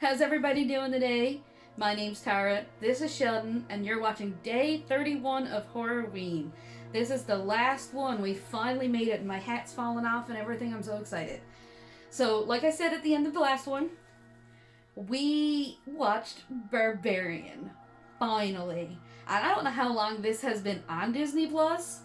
How's everybody doing today? My name's Tara, this is Sheldon, and you're watching day 31 of Horrorween. This is the last one. We finally made it, and my hat's falling off and everything. I'm so excited. So, like I said at the end of the last one, we watched Barbarian. Finally. And I don't know how long this has been on Disney Plus,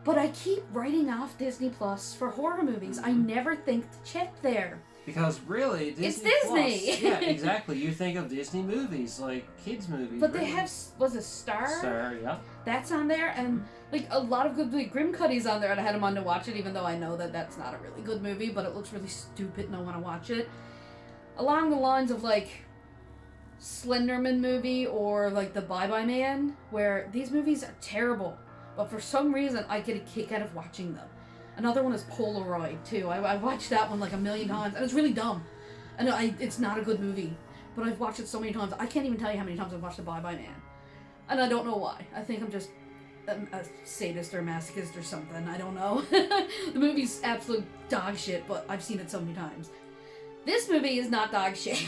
but I keep writing off Disney Plus for horror movies. I never think to check there. Because really, it's Disney. Plus, yeah, exactly. You think of Disney movies, like kids movies. But really. they have, was it Star? Star, yeah. That's on there, and like a lot of good, like Grim Cuddy's on there, and I had him on to watch it, even though I know that that's not a really good movie, but it looks really stupid and I want to watch it. Along the lines of like Slenderman movie or like the Bye Bye Man, where these movies are terrible, but for some reason I get a kick out of watching them. Another one is Polaroid, too. I watched that one like a million times, and it's really dumb. And it's not a good movie, but I've watched it so many times. I can't even tell you how many times I've watched The Bye Bye Man. And I don't know why. I think I'm just a sadist or a masochist or something. I don't know. The movie's absolute dog shit, but I've seen it so many times. This movie is not dog shit.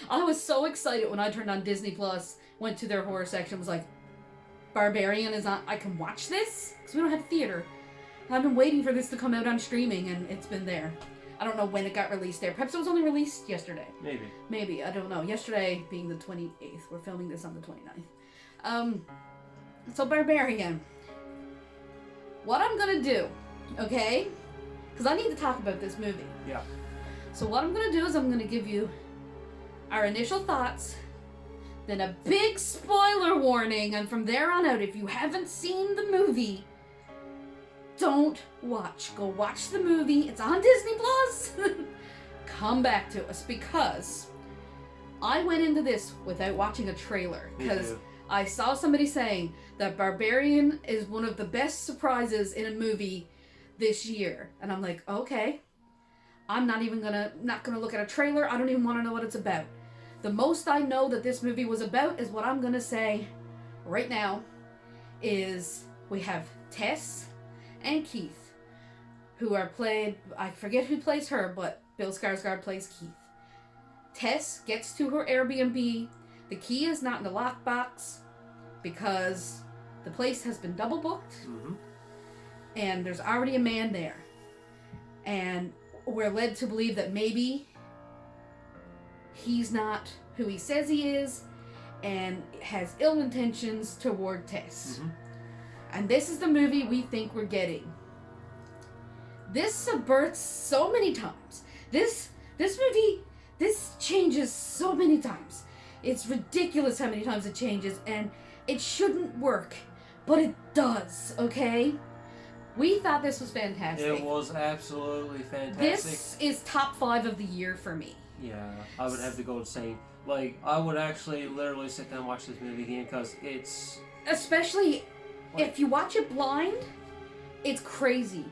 I was so excited when I turned on Disney Plus, went to their horror section, was like, Barbarian is on, I can watch this? Because we don't have theater. I've been waiting for this to come out on streaming, and it's been there. I don't know when it got released there. Perhaps it was only released yesterday. Maybe, I don't know. Yesterday being the 28th. We're filming this on the 29th. So Barbarian. What I'm gonna do, okay? Because I need to talk about this movie. Yeah. So what I'm gonna do is I'm gonna give you our initial thoughts, then a big spoiler warning, and from there on out, if you haven't seen the movie, don't watch. Go watch the movie. It's on Disney Plus. Come back to us, because I went into this without watching a trailer, because I saw somebody saying that Barbarian is one of the best surprises in a movie this year, and I'm like, okay, I'm not gonna look at a trailer. I don't even want to know what it's about. The most I know that this movie was about is what I'm gonna say right now is we have Tess and Keith, who are played, I forget who plays her, but Bill Skarsgård plays Keith. Tess gets to her Airbnb. The key is not in the lockbox because the place has been double booked, and there's already a man there. And we're led to believe that maybe he's not who he says he is and has ill intentions toward Tess. And this is the movie we think we're getting. This subverts so many times. This movie, this changes so many times. It's ridiculous how many times it changes, and it shouldn't work, but it does, okay? We thought this was fantastic. It was absolutely fantastic. This is top 5 of the year for me. Yeah, I would have to go insane. Like, I would actually literally sit down and watch this movie again, because it's... Especially if you watch it blind, it's crazy.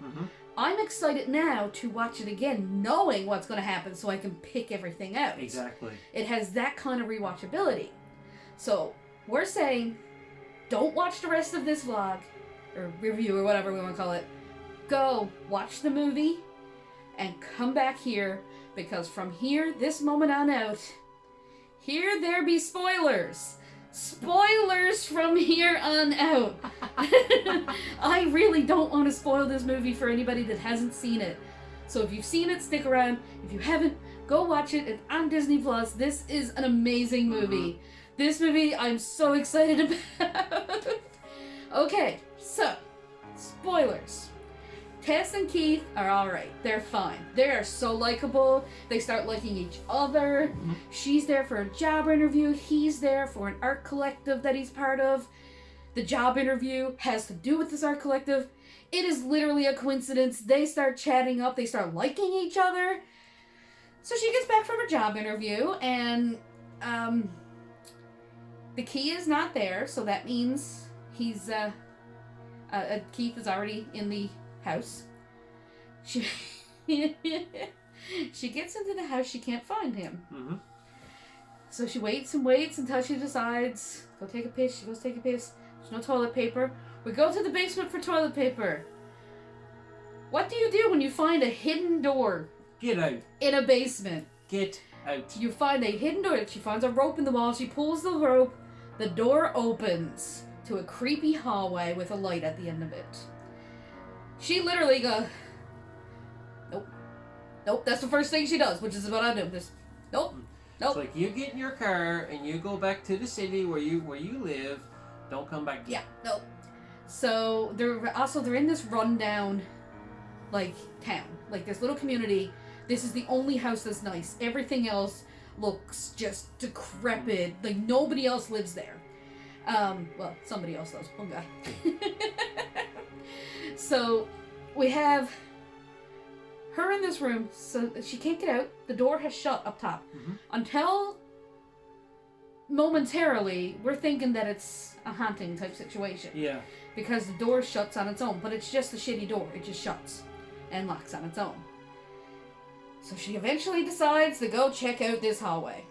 I'm excited now to watch it again, knowing what's going to happen, so I can pick everything out. Exactly. It has that kind of rewatchability. So, we're saying, don't watch the rest of this vlog, or review, or whatever we want to call it. Go watch the movie, and come back here, because from here, this moment on out, here there be spoilers. Spoilers from here on out. I really don't want to spoil this movie for anybody that hasn't seen it. So if you've seen it, stick around. If you haven't, go watch it. It's on Disney Plus. This is an amazing movie. This movie I'm so excited about. Okay, so spoilers. Tess and Keith are alright. They're fine. They are so likable. They start liking each other. She's there for a job interview. He's there for an art collective that he's part of. The job interview has to do with this art collective. It is literally a coincidence. They start chatting up. They start liking each other. So she gets back from her job interview, and the key is not there. So that means he's Keith is already in the house. She gets into the house. She can't find him. So she waits and waits until she decides go take a piss. She goes take a piss. There's no toilet paper. We go to the basement for toilet paper. What do you do when you find a hidden door? Get out. In a basement. Get out. You find a hidden door. She finds a rope in the wall. She pulls the rope. The door opens to a creepy hallway with a light at the end of it. She literally goes, nope. Nope, that's the first thing she does, which is what I do. Just, nope. Nope. It's like, you get in your car and you go back to the city where you live. Don't come back. Yeah, nope. So they're in this rundown, like, town, like this little community. This is the only house that's nice. Everything else looks just decrepit. Like, nobody else lives there. Well, somebody else does. One guy. So we have her in this room, so she can't get out. The door has shut up top. Mm-hmm. Until momentarily, we're thinking that it's a haunting type situation. Yeah. Because the door shuts on its own, but it's just a shitty door. It just shuts and locks on its own. So she eventually decides to go check out this hallway.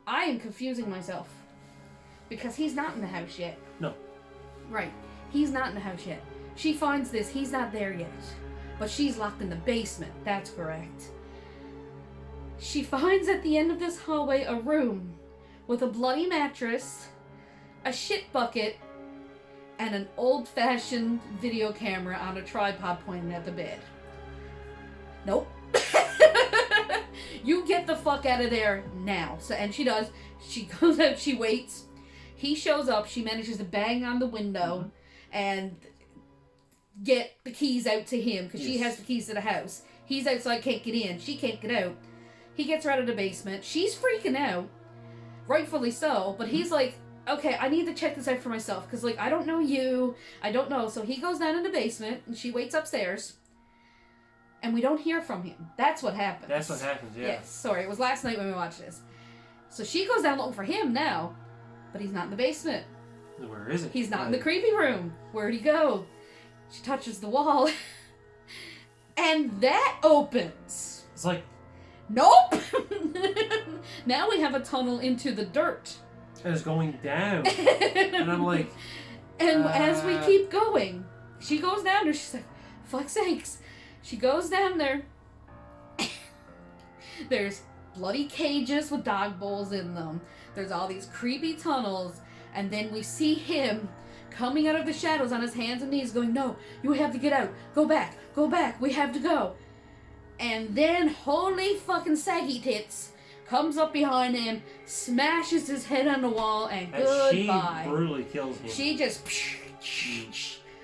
I am confusing myself. Because he's not in the house yet. No. Right. He's not in the house yet. She finds this. He's not there yet. But she's locked in the basement. That's correct. She finds at the end of this hallway a room with a bloody mattress, a shit bucket, and an old-fashioned video camera on a tripod pointing at the bed. Nope. You get the fuck out of there now. So, and she does. She goes out, she waits. He shows up, she manages to bang on the window and get the keys out to him, because she has the keys to the house. He's outside, can't get in. She can't get out. He gets her out of the basement. She's freaking out. Rightfully so. But he's like, okay, I need to check this out for myself, because, like, I don't know you. I don't know. So he goes down in the basement, and she waits upstairs. And we don't hear from him. That's what happens. That's what happens, yeah. Yes, sorry. It was last night when we watched this. So she goes down looking for him now, but he's not in the basement. Where is it? He's not in the creepy room. Where'd he go? She touches the wall. And that opens. It's like... Nope! Now we have a tunnel into the dirt. And it's going down. And I'm like... And as we keep going, she goes down there. She's like, fuck's sakes. She goes down there. There's bloody cages with dog bowls in them. There's all these creepy tunnels. And then we see him coming out of the shadows on his hands and knees going, no, you have to get out. Go back. Go back. We have to go. And then holy fucking saggy tits comes up behind him, smashes his head on the wall, and goodbye. She brutally kills him. She just...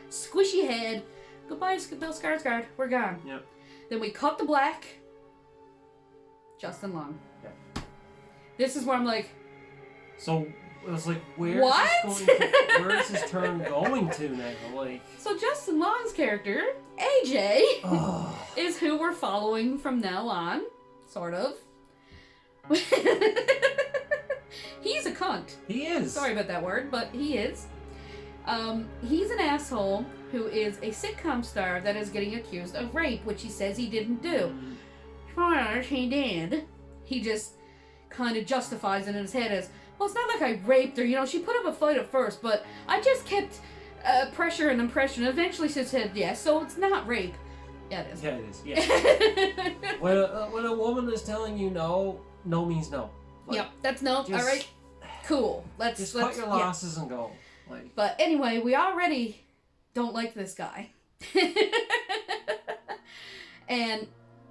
Squishy head. Goodbye, Bill Skarsgård. We're gone. Yep. Then we cut the black. Justin Long. Yep. This is where I'm like... So, it was like, where is this turn going to now? Like... So Justin Long's character, AJ, is who we're following from now on. Sort of. He's a cunt. He is. Sorry about that word, but he is. He's an asshole who is a sitcom star that is getting accused of rape, which he says he didn't do. Spoilers, he did. He just kind of justifies it in his head as, well, it's not like I raped her, you know, she put up a fight at first, but I just kept pressure and impression, and eventually she said yes, so it's not rape. Yeah, it is. Yeah, it is, yeah. when a woman is telling you no, no means no. Like, yep, that's no, alright, cool. Let's cut your losses and go. Like. But anyway, we already don't like this guy. And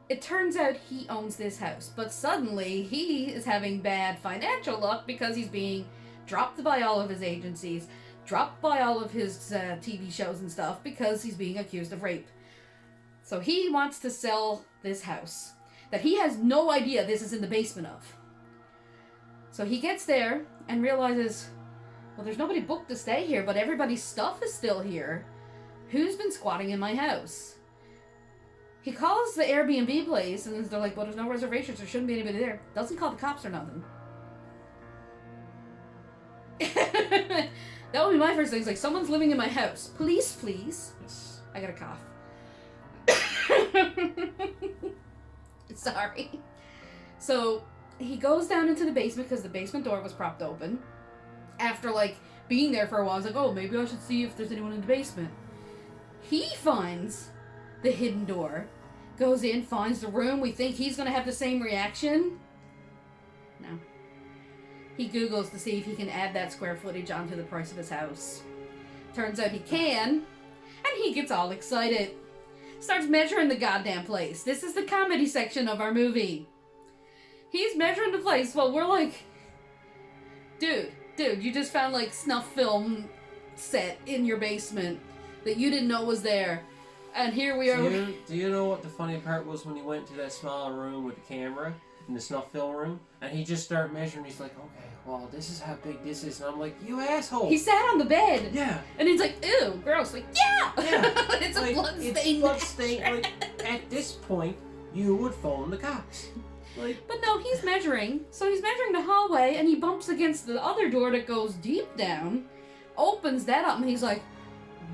it turns out he owns this house, but suddenly he is having bad financial luck because he's being dropped by all of his agencies, dropped by all of his TV shows and stuff because he's being accused of rape. So he wants to sell this house that he has no idea this is in the basement of. So he gets there and realizes, well, there's nobody booked to stay here, but everybody's stuff is still here. Who's been squatting in my house? He calls the Airbnb place, and they're like, well, there's no reservations. There shouldn't be anybody there. Doesn't call the cops or nothing. That would be my first thing. It's like, someone's living in my house. Police, please. Yes. I got a cough. Sorry. So, he goes down into the basement because the basement door was propped open. After, like, being there for a while, I was like, oh, maybe I should see if there's anyone in the basement. He finds the hidden door goes in, finds the room. We think he's going to have the same reaction. No. He Googles to see if he can add that square footage onto the price of his house. Turns out he can, and he gets all excited. Starts measuring the goddamn place. This is the comedy section of our movie. He's measuring the place while we're like, dude, you just found like snuff film set in your basement that you didn't know was there. And here we are. Do you know what the funny part was when he went to that small room with the camera in the snuff film room? And he just started measuring. He's like, okay, well, this is how big this is. And I'm like, you asshole. He sat on the bed. Yeah. And he's like, ew, gross. Like, yeah. It's like, a blood stain. It's blood stain. Like, at this point, you would phone the cops. Like, but no, he's measuring. So he's measuring the hallway, and he bumps against the other door that goes deep down, opens that up, and he's like,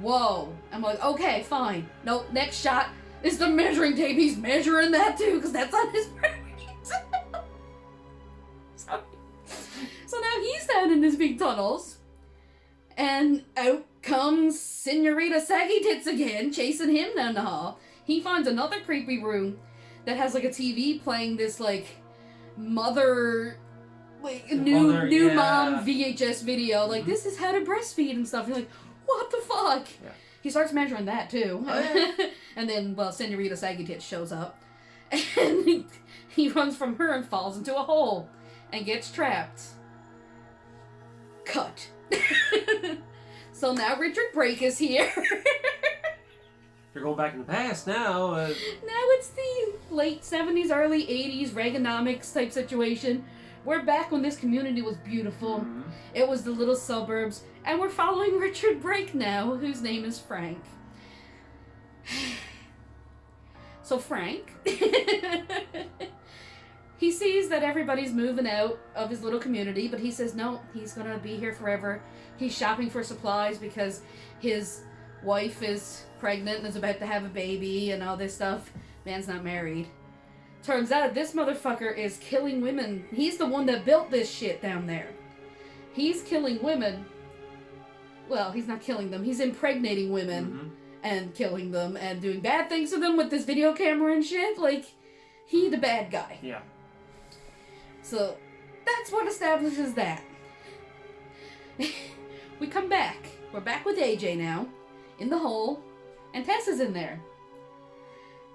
whoa. I'm like, okay, fine. Nope, next shot is the measuring tape. He's measuring that too, because that's on his brain. So now he's down in these big tunnels, and out comes Senorita Saggy Tits again, chasing him down the hall. He finds another creepy room that has like a TV playing this like mother, like new mom VHS video. Like, this is how to breastfeed and stuff. You're like, what the fuck? Yeah. He starts measuring that too. Oh, yeah. And then, well, Senorita Saggy Tits shows up, and he runs from her and falls into a hole and gets trapped. Cut. So now Richard Brake is here. You're going back in the past now. Now it's the late 70s, early 80s Reaganomics type situation. We're back when this community was beautiful. Mm-hmm. It was the little suburbs. And we're following Richard Brake now, whose name is Frank. So Frank, he sees that everybody's moving out of his little community, but he says no, he's going to be here forever. He's shopping for supplies because his wife is pregnant and is about to have a baby and all this stuff. Man's not married. Turns out this motherfucker is killing women. He's the one that built this shit down there. He's killing women. Well, he's not killing them. He's impregnating women and killing them and doing bad things to them with this video camera and shit. Like, he the bad guy. Yeah. So, that's what establishes that. We come back. We're back with AJ now, in the hole, and Tessa's in there.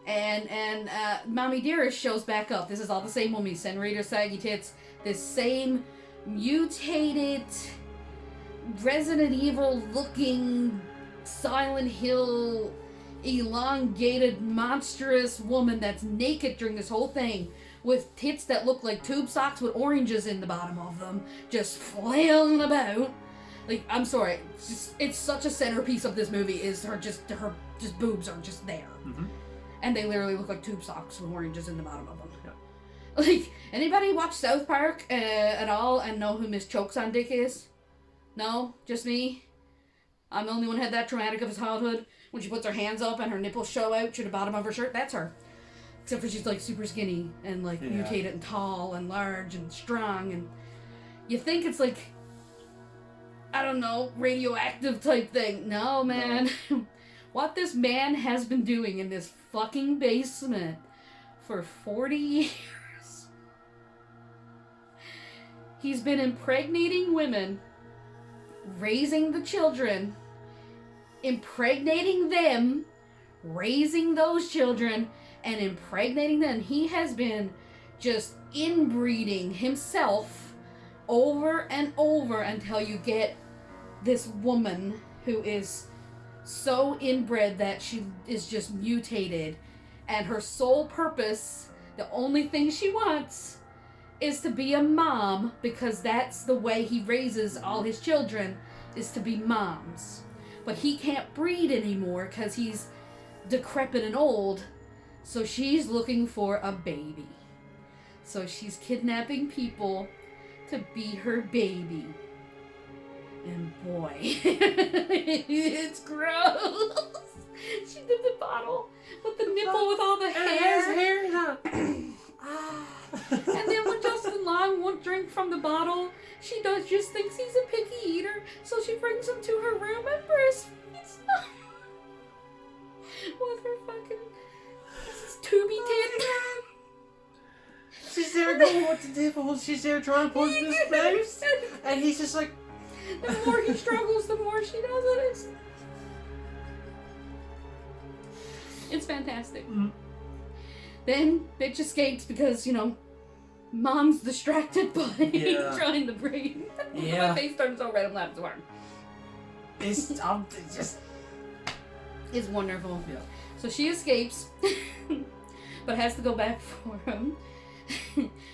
And Mommy Dearest shows back up. This is all the same woman, Senorita Saggy Tits. This same mutated, Resident Evil looking, Silent Hill, elongated, monstrous woman that's naked during this whole thing, with tits that look like tube socks with oranges in the bottom of them, just flailing about. Like, I'm sorry, it's such a centerpiece of this movie is her boobs are just there. Mm-hmm. And they literally look like tube socks with oranges in the bottom of them. Yeah. Like, anybody watch South Park at all and know who Miss Chokes on Dick is? No? Just me? I'm the only one who had that traumatic of his childhood. When she puts her hands up and her nipples show out through the bottom of her shirt, that's her. Except for she's like super skinny and like mutated and tall and large and strong, and you think it's like, I don't know, radioactive type thing. No, man. No. What this man has been doing in this fucking basement for 40 years. He's been impregnating women, raising the children, impregnating them, raising those children, and impregnating them. He has been just inbreeding himself over and over until you get this woman who is so inbred that she is just mutated, and her sole purpose, the only thing she wants, is to be a mom, because that's the way he raises all his children, is to be moms. But he can't breed anymore because he's decrepit and old, so she's looking for a baby. So she's kidnapping people to be her baby. And boy, it's gross. She did the bottle with the nipple with all the hair. And then when Justin Long won't drink from the bottle, she just thinks he's a picky eater, so she brings him to her room and breastfeeds him with her fucking tube know what to do. But she's there trying to put in his mouth, and he's just like. The more he struggles, the more she does it. It's fantastic. Mm. Then bitch escapes because, you know, mom's distracted by trying to breathe. Yeah. My face turns so red, I'm laughing so hard. It's just. It's wonderful. Yeah. So she escapes, but has to go back for him.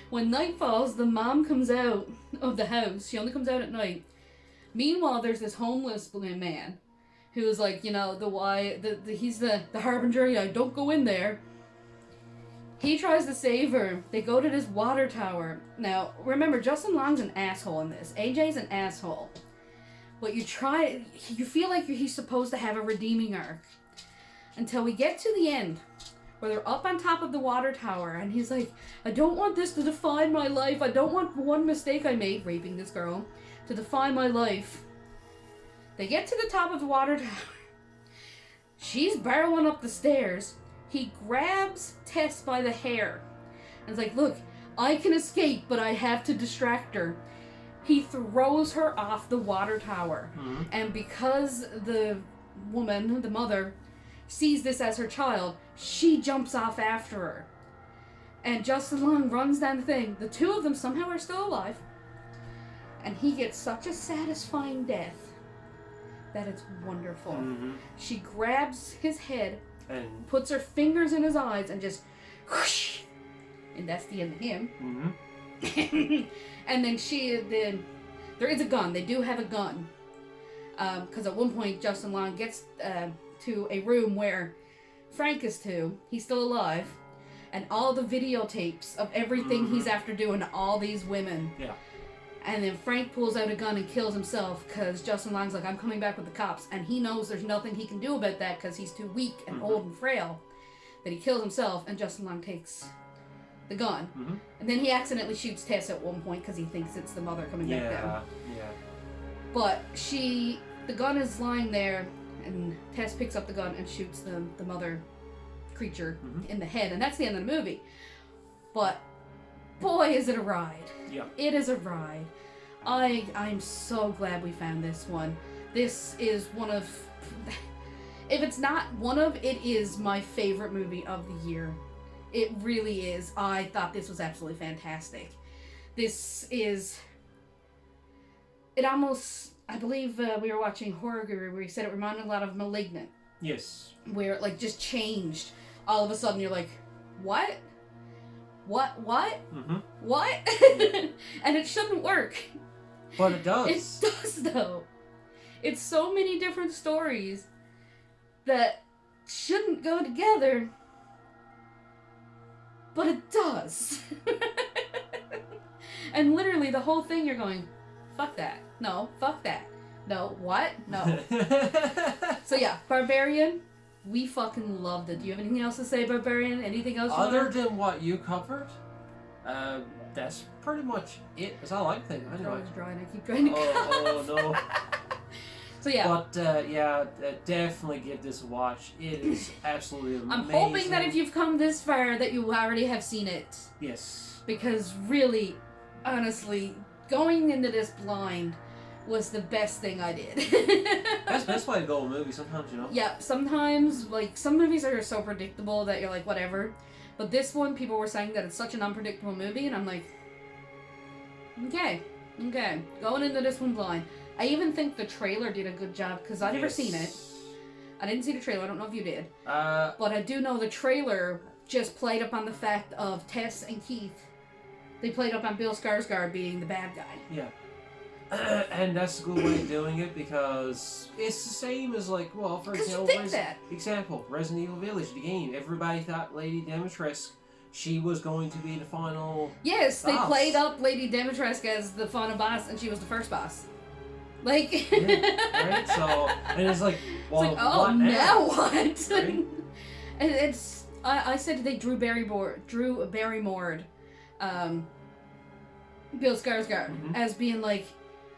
When night falls, the mom comes out of the house. She only comes out at night. Meanwhile, there's this homeless man who's like, you know, he's the harbinger. Yeah, don't go in there. He tries to save her. They go to this water tower. Now, remember, Justin Long's an asshole in this. AJ's an asshole. But you feel like he's supposed to have a redeeming arc. Until we get to the end, where they're up on top of the water tower, and he's like, I don't want this to define my life. I don't want one mistake I made, raping this girl, to define my life. They get to the top of the water tower. She's barreling up the stairs. He grabs Tess by the hair and is like, look, I can escape, but I have to distract her. He throws her off the water tower. Mm-hmm. And because the woman, the mother, sees this as her child, she jumps off after her. And Justin Long runs down the thing. The two of them somehow are still alive. And he gets such a satisfying death that it's wonderful. Mm-hmm. She grabs his head and puts her fingers in his eyes and just whoosh, and that's the end of him. Mm-hmm. And then there is a gun. They do have a gun. Because at one point Justin Long gets to a room where Frank is too. He's still alive. And all the videotapes of everything he's after doing to all these women. Yeah. And then Frank pulls out a gun and kills himself because Justin Long's like, I'm coming back with the cops. And he knows there's nothing he can do about that because he's too weak and old and frail. That he kills himself, and Justin Long takes the gun. Mm-hmm. And then he accidentally shoots Tess at one point because he thinks it's the mother coming back down. Yeah. But the gun is lying there, and Tess picks up the gun and shoots the mother creature in the head. And that's the end of the movie. But boy, is it a ride. Yeah. It is a ride. I'm so glad we found this one. This is one of, if it's not one of, it is my favorite movie of the year. It really is. I thought this was absolutely fantastic. This is, it almost, I believe we were watching Horror Guru where he said it reminded a lot of Malignant. Yes. Where it like just changed. All of a sudden you're like, what? What? Mm-hmm. What? And it shouldn't work. But it does. It does, though. It's so many different stories that shouldn't go together, but it does. And literally the whole thing you're going, fuck that. No, fuck that. No, what? No. So yeah, Barbarian. We fucking loved it. Do you have anything else to say, Barbarian? Anything else? Other than what you covered, that's pretty much it. Because I like things. My throat is dry and I keep trying to cough. Oh no. So yeah. But definitely give this a watch. It is absolutely amazing. I'm hoping that if you've come this far, that you already have seen it. Yes. Because really, honestly, going into this blind was the best thing I did. That's the best way to go with a movie sometimes, you know? Yeah, sometimes, like, some movies are so predictable that you're like, whatever. But this one, people were saying that it's such an unpredictable movie, and I'm like, okay. Going into this one blind. I even think the trailer did a good job, because I've never seen it. I didn't see the trailer, I don't know if you did. But I do know the trailer just played up on the fact of Tess and Keith. They played up on Bill Skarsgård being the bad guy. Yeah. And that's a good way of doing it because it's the same as like, well, for example, Resident Evil Village, the game. Everybody thought Lady Dimitrescu, she was going to be the final Yes, boss. They played up Lady Dimitrescu as the final boss, and she was the first boss. Like, yeah, right? So, and it's like, well, it's like, oh, what now what? Right? And it's, I said they Drew Barrymore, Bill Skarsgård, as being like,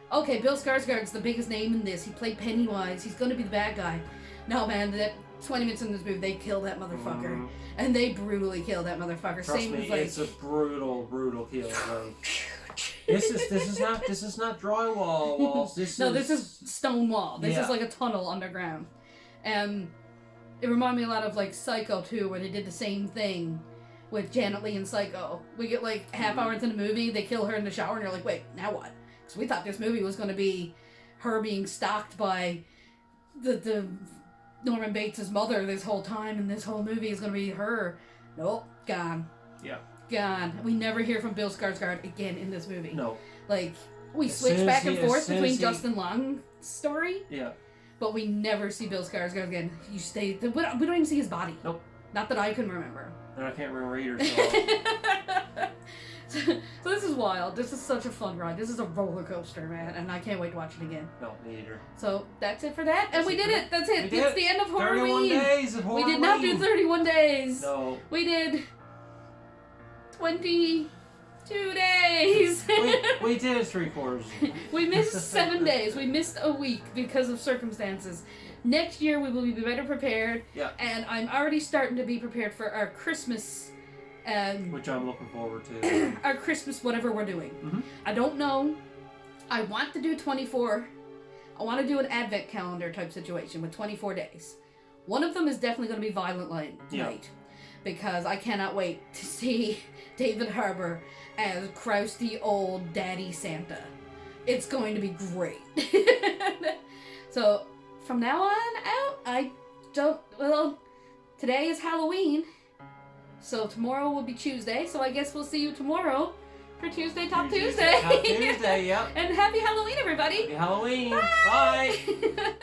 okay, Bill Skarsgård's the biggest name in this. He played Pennywise. He's going to be the bad guy. No, man, 20 minutes in this movie, they kill that motherfucker. Mm-hmm. And they brutally kill that motherfucker. Trust Same me, as, like... it's a brutal kill. Like, this is not drywall walls. This is stone wall. This Yeah. is like a tunnel underground. And it reminded me a lot of like Psycho 2, where they did the same thing with Janet Leigh in Psycho. We get like half hour into the movie, they kill her in the shower, and you're like, wait, now what? Because we thought this movie was going to be her being stalked by the Norman Bates' mother this whole time, and this whole movie is going to be her. Nope, gone. Yeah. Gone. We never hear from Bill Skarsgård again in this movie. No. Like, we As switch soon as back he- and as forth soon between as he- Justin Long's story, Yeah. but we never see Bill Skarsgård again. You stay. We don't even see his body. Nope. Not that I can remember. And I can't remember either. So. So this is wild. This is such a fun ride. This is a roller coaster, man, and I can't wait to watch it again. No, me either. So that's it for that, and we did it. That's it. We did It's it. the end of 31 Horrorween. days of Horrorween. We did not do 31 days. No. We did 22 days. We did it 3/4. We missed 7 days. We missed a week because of circumstances. Next year we will be better prepared. Yeah. And I'm already starting to be prepared for our Christmas. Which I'm looking forward to. Our Christmas, whatever we're doing. Mm-hmm. I don't know. I want to do 24. I want to do an advent calendar type situation with 24 days. One of them is definitely going to be Violent Night. Yeah. Because I cannot wait to see David Harbour as Crousty old Daddy Santa. It's going to be great. So, from now on out, today is Halloween. So tomorrow will be Tuesday, so I guess we'll see you tomorrow for Tuesday Top Tuesday. Top Tuesday, yep. And happy Halloween, everybody! Happy Halloween. Bye. Bye.